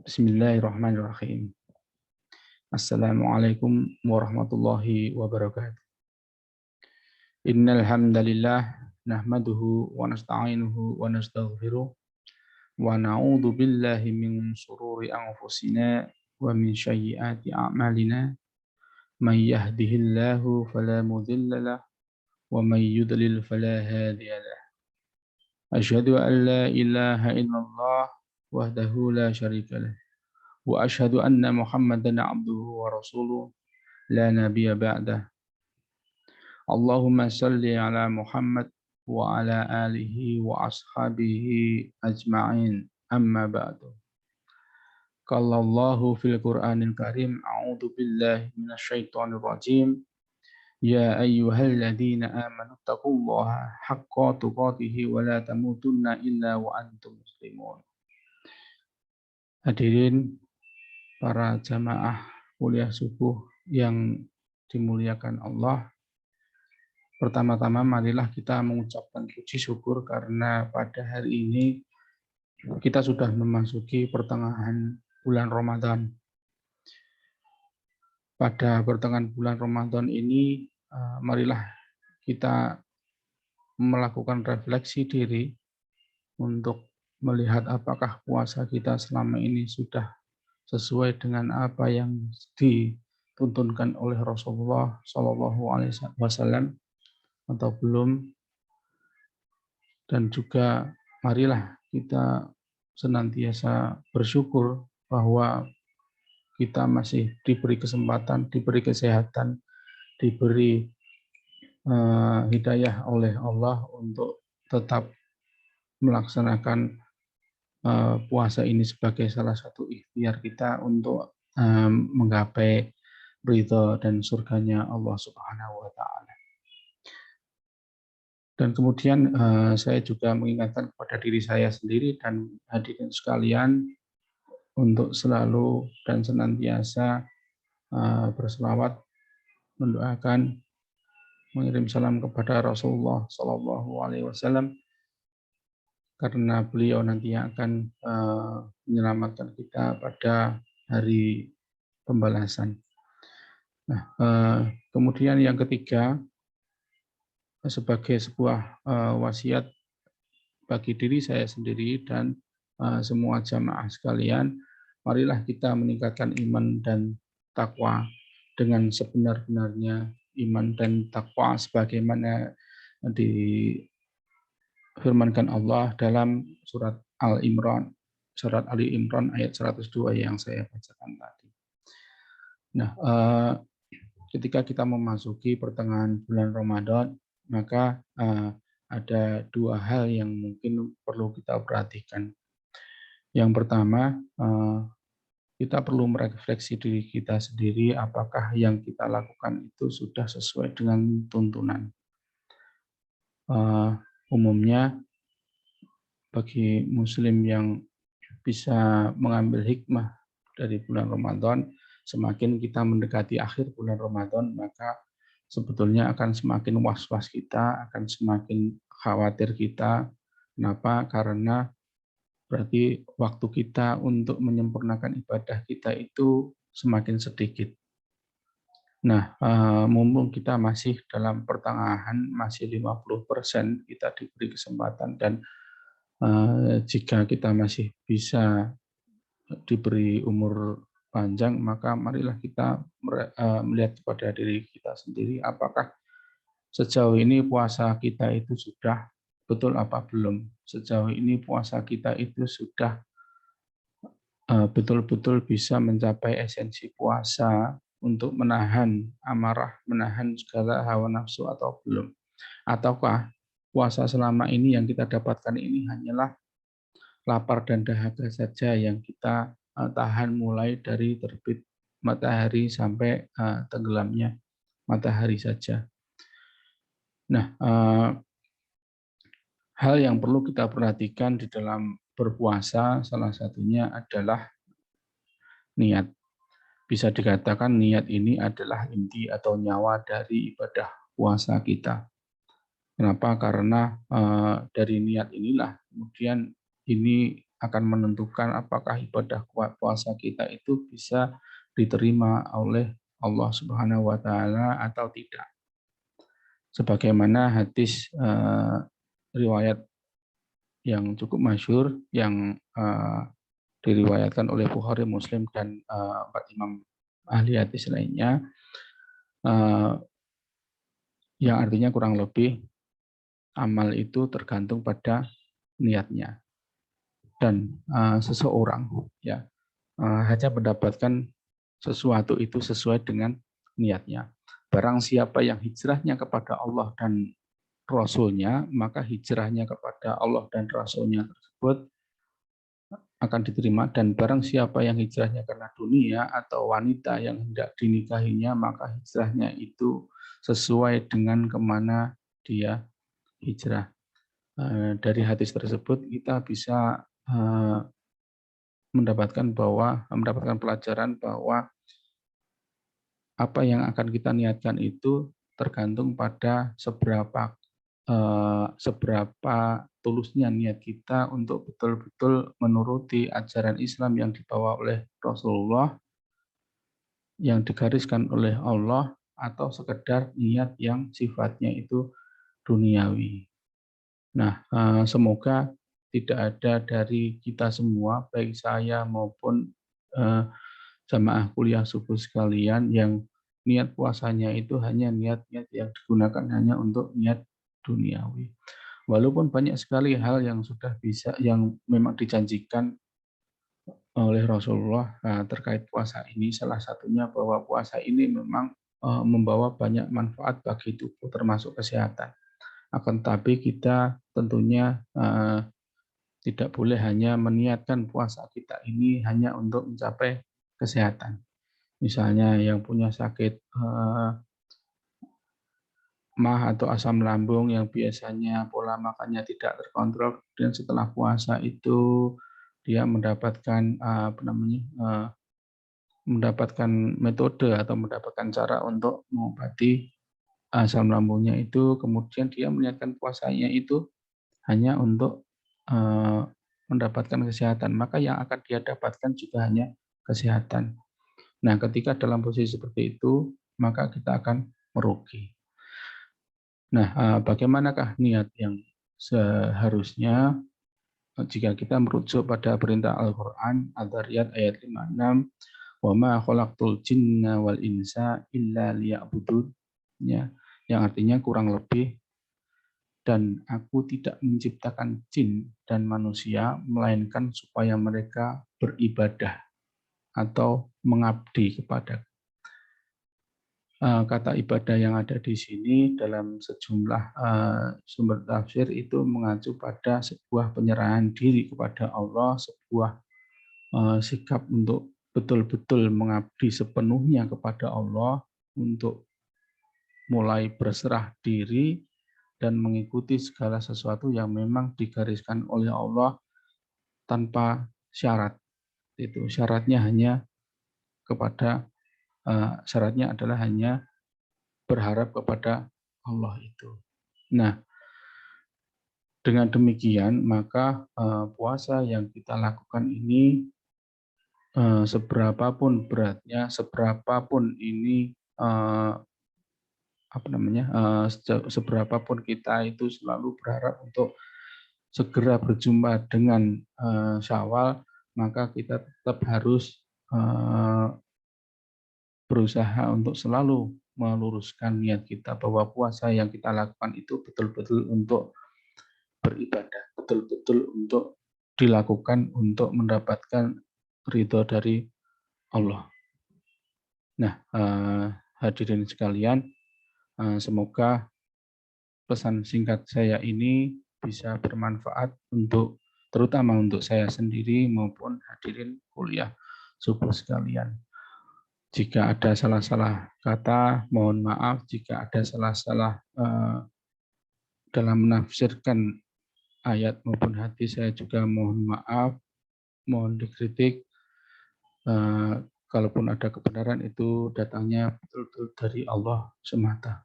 Bismillahirrahmanirrahim. Assalamualaikum warahmatullahi wabarakatuh. Innal hamdalillah nahmaduhu wa nasta'inuhu wa nastaghfiruh wa na'udzu billahi min shururi anfusina wa min sayyiati a'malina. May yahdihillahu fala mudilla lahu wa may yudlil fala hadiya lahu. Asyhadu an la ilaha illallah wahdahu la syarika lahu. Wa asyhadu anna Muhammadan abduhu wa rasuluh la nabiyya ba'dah. Allahumma salli ala Muhammad wa ala alihi wa ashabihi ajma'in amma ba'du. Qala Allahu fil Qur'anil Karim, a'udzu billahi minasyaitonir rajim. Ya ayyuhalladzina amanu taqullaha haqqa tuqatih wa la tamutunna illa wa antum muslimun. Hadirin para jamaah kuliah subuh yang dimuliakan Allah. Pertama-tama marilah kita mengucapkan puji syukur karena pada hari ini kita sudah memasuki pertengahan bulan Ramadan. Pada pertengahan bulan Ramadan ini marilah kita melakukan refleksi diri untuk melihat apakah puasa kita selama ini sudah sesuai dengan apa yang dituntunkan oleh Rasulullah Shallallahu Alaihi Wasallam atau belum, dan juga marilah kita senantiasa bersyukur bahwa kita masih diberi kesempatan, diberi kesehatan, diberi hidayah oleh Allah untuk tetap melaksanakan puasa ini sebagai salah satu ikhtiar kita untuk menggapai ridha dan surganya Allah Subhanahu wa Ta'ala. Dan kemudian saya juga mengingatkan kepada diri saya sendiri dan hadirin sekalian untuk selalu dan senantiasa berselawat, mendoakan, mengirim salam kepada Rasulullah Shallallahu Alaihi Wasallam, karena beliau nanti akan menyelamatkan kita pada hari pembalasan. Nah, kemudian yang ketiga, sebagai sebuah wasiat bagi diri saya sendiri dan semua jamaah sekalian, marilah kita meningkatkan iman dan takwa dengan sebenar-benarnya iman dan takwa sebagaimana difirmankan Allah dalam surat Al-Imran, surat Ali Imran ayat 102 yang saya bacakan tadi. Nah, ketika kita memasuki pertengahan bulan Ramadan, maka ada dua hal yang mungkin perlu kita perhatikan. Yang pertama, kita perlu merefleksi diri kita sendiri, apakah yang kita lakukan itu sudah sesuai dengan tuntunan. Umumnya, bagi muslim yang bisa mengambil hikmah dari bulan Ramadan, semakin kita mendekati akhir bulan Ramadan, maka sebetulnya akan semakin was-was kita, akan semakin khawatir kita. Kenapa? Karena berarti waktu kita untuk menyempurnakan ibadah kita itu semakin sedikit. Nah, mumpung kita masih dalam pertengahan, masih 50%, kita diberi kesempatan, dan jika kita masih bisa diberi umur panjang, maka marilah kita melihat kepada diri kita sendiri, apakah sejauh ini puasa kita itu sudah betul apa belum. Sejauh ini puasa kita itu sudah betul-betul bisa mencapai esensi puasa untuk menahan amarah, menahan segala hawa nafsu atau belum. Ataukah puasa selama ini yang kita dapatkan ini hanyalah lapar dan dahaga saja yang kita tahan mulai dari terbit matahari sampai tenggelamnya matahari saja. Nah, hal yang perlu kita perhatikan di dalam berpuasa salah satunya adalah niat. Bisa dikatakan niat ini adalah inti atau nyawa dari ibadah puasa kita. Kenapa? Karena dari niat inilah kemudian ini akan menentukan apakah ibadah puasa kita itu bisa diterima oleh Allah Subhanahu wa taala atau tidak. Sebagaimana hadis riwayat yang cukup masyhur yang diriwayatkan oleh Bukhari, Muslim dan empat imam ahli hadis lainnya, yang artinya kurang lebih amal itu tergantung pada niatnya, dan seseorang ya hanya mendapatkan sesuatu itu sesuai dengan niatnya. Barang siapa yang hijrahnya kepada Allah dan Rasulnya, maka hijrahnya kepada Allah dan Rasulnya tersebut akan diterima. Dan barang siapa yang hijrahnya karena dunia atau wanita yang hendak dinikahinya, maka hijrahnya itu sesuai dengan kemana dia hijrah. Dari hadis tersebut kita bisa mendapatkan pelajaran bahwa apa yang akan kita niatkan itu tergantung pada seberapa tulusnya niat kita untuk betul-betul menuruti ajaran Islam yang dibawa oleh Rasulullah, yang digariskan oleh Allah, atau sekedar niat yang sifatnya itu duniawi. Nah, semoga tidak ada dari kita semua, baik saya maupun jamaah kuliah subuh sekalian, yang niat puasanya itu hanya niat-niat yang digunakan hanya untuk niat duniawi. Walaupun banyak sekali hal yang sudah bisa, yang memang dijanjikan oleh Rasulullah terkait puasa ini, salah satunya bahwa puasa ini memang membawa banyak manfaat bagi tubuh, termasuk kesehatan. Akan tetapi kita tentunya tidak boleh hanya meniatkan puasa kita ini hanya untuk mencapai kesehatan. Misalnya yang punya sakit mah atau asam lambung yang biasanya pola makannya tidak terkontrol, dan setelah puasa itu dia mendapatkan mendapatkan metode atau mendapatkan cara untuk mengobati asam lambungnya itu, kemudian dia meniatkan puasanya itu hanya untuk mendapatkan kesehatan, maka yang akan dia dapatkan juga hanya kesehatan. Nah, ketika dalam posisi seperti itu, maka kita akan merugi. Nah, bagaimanakah niat yang seharusnya jika kita merujuk pada perintah Al-Quran, Al-Dhariyat ayat 56, wa ma khalaqtul jinna wal insa illa liya'budun, ya, yang artinya kurang lebih, dan aku tidak menciptakan jin dan manusia melainkan supaya mereka beribadah atau mengabdi kepada. Kata ibadah yang ada di sini dalam sejumlah sumber tafsir itu mengacu pada sebuah penyerahan diri kepada Allah, sebuah sikap untuk betul-betul mengabdi sepenuhnya kepada Allah, untuk mulai berserah diri dan mengikuti segala sesuatu yang memang digariskan oleh Allah tanpa syarat. Itu syaratnya hanya syaratnya adalah hanya berharap kepada Allah itu. Nah, dengan demikian maka puasa yang kita lakukan ini, seberapapun beratnya, seberapapun ini seberapapun kita itu selalu berharap untuk segera berjumpa dengan Syawal, maka kita tetap harus berusaha untuk selalu meluruskan niat kita bahwa puasa yang kita lakukan itu betul-betul untuk beribadah, betul-betul untuk dilakukan untuk mendapatkan ridho dari Allah. Nah, hadirin sekalian, semoga pesan singkat saya ini bisa bermanfaat terutama untuk saya sendiri maupun hadirin kuliah subuh sekalian. Jika ada salah-salah kata, mohon maaf. Jika ada salah-salah dalam menafsirkan ayat maupun hadis, saya juga mohon maaf, mohon dikritik. Kalaupun ada kebenaran, itu datangnya betul-betul dari Allah semata.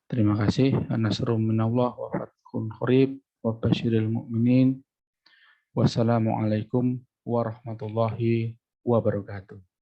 Terima kasih. Nasrun minallah wa fathun qarib wa basyiril mu'minin. Wassalamualaikum warahmatullahi wabarakatuh.